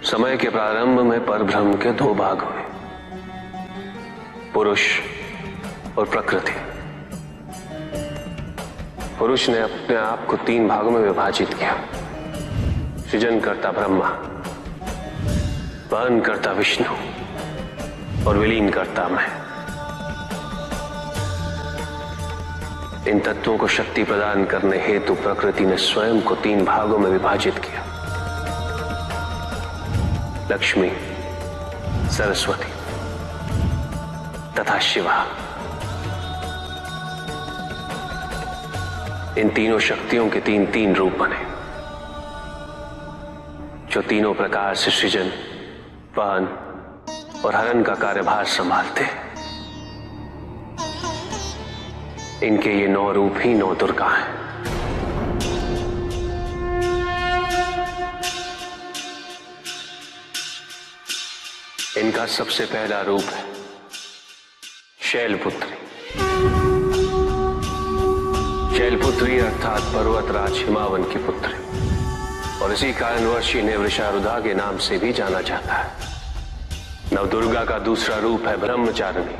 समय के प्रारंभ में परब्रह्म के दो भाग हुए, पुरुष और प्रकृति। पुरुष ने अपने आप को तीन भागों में विभाजित किया, सृजन करता ब्रह्मा, वहन करता विष्णु और विलीन करता मैं। इन तत्वों को शक्ति प्रदान करने हेतु प्रकृति ने स्वयं को तीन भागों में विभाजित किया, लक्ष्मी, सरस्वती तथा शिवा। इन तीनों शक्तियों के तीन तीन रूप बने, जो तीनों प्रकार से सृजन, वहन और हरण का कार्यभार संभालते हैं। इनके ये 9 रूप ही 9 दुर्गा हैं। इनका सबसे पहला रूप है शैलपुत्री। शैलपुत्री अर्थात पर्वतराज हिमावन की पुत्री, और इसी कारणवश इन्हें वृषारुधा के नाम से भी जाना जाता है। नवदुर्गा का दूसरा रूप है ब्रह्मचारिणी।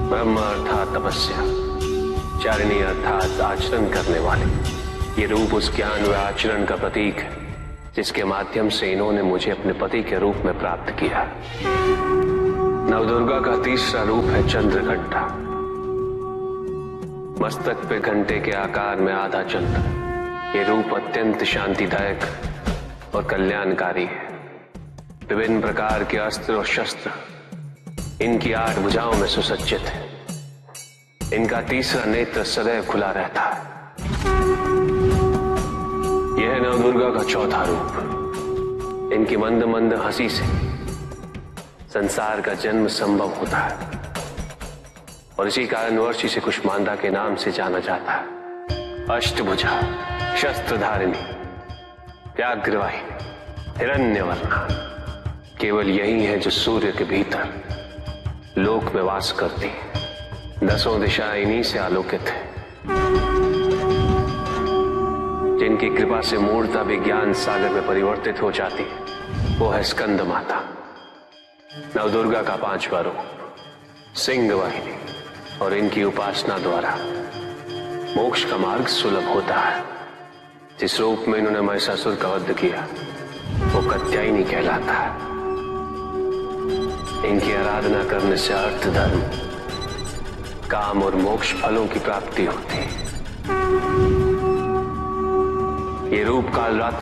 ब्रह्म अर्थात तपस्या, चारिणी अर्थात आचरण करने वाले। ये रूप उस ज्ञान व आचरण का प्रतीक है जिसके माध्यम से इन्होंने मुझे अपने पति के रूप में प्राप्त किया। नवदुर्गा का तीसरा रूप है चंद्रघंटा। मस्तक पे घंटे के आकार में आधा चंद्र। ये रूप अत्यंत शांतिदायक और कल्याणकारी है। विभिन्न प्रकार के अस्त्र और शस्त्र इनकी 8 भुजाओं में सुसज्जित है। इनका तीसरा नेत्र सदैव खुला रहता है। यह नवदुर्गा का चौथा रूप। इनकी मंद मंद हंसी से संसार का जन्म संभव होता है, और इसी कारणवश इसे कुष्मांडा के नाम से जाना जाता है। अष्टभुजा, शस्त्रधारिणी, व्याघ्रवाहिनी, हिरण्यवर्णा, केवल यही है जो सूर्य के भीतर लोक में वास करती है। 10 दिशाएं इन्हीं से आलोकित है। जिनकी कृपा से मूर्ता भी ज्ञान सागर में परिवर्तित हो जाती है, वो है स्कंद माता। नवदुर्गा का 5वां रूप सिंह वाहिनी, और इनकी उपासना द्वारा मोक्ष का मार्ग सुलभ होता है। जिस रूप में इन्होंने महिषासुर का वध किया वो कात्यायनी कहलाता है। इनकी आराधना करने से अर्थ, धर्म, काम और मोक्ष फलों की प्राप्ति होती है। ये रूप काल रात्रि